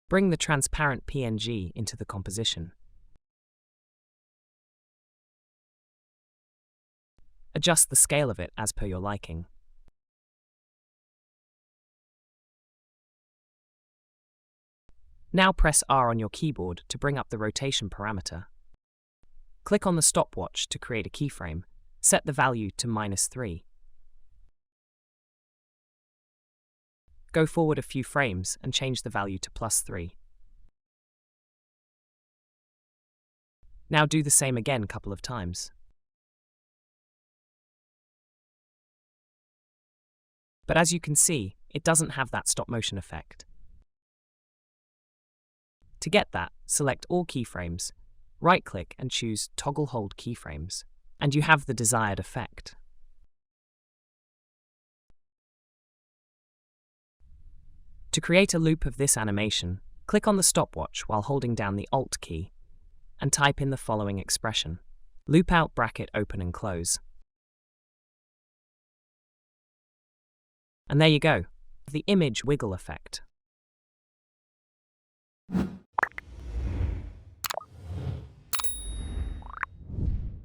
Bring the transparent PNG into the composition. Adjust the scale of it as per your liking. Now press R on your keyboard to bring up the rotation parameter. Click on the stopwatch to create a keyframe. Set the value to -3. Go forward a few frames and change the value to +3. Now do the same again a couple of times. But as you can see, it doesn't have that stop motion effect. To get that, select all keyframes, right-click and choose Toggle Hold Keyframes, and you have the desired effect. To create a loop of this animation, click on the stopwatch while holding down the Alt key and type in the following expression: loop out bracket open and close. And there you go, the image wiggle effect.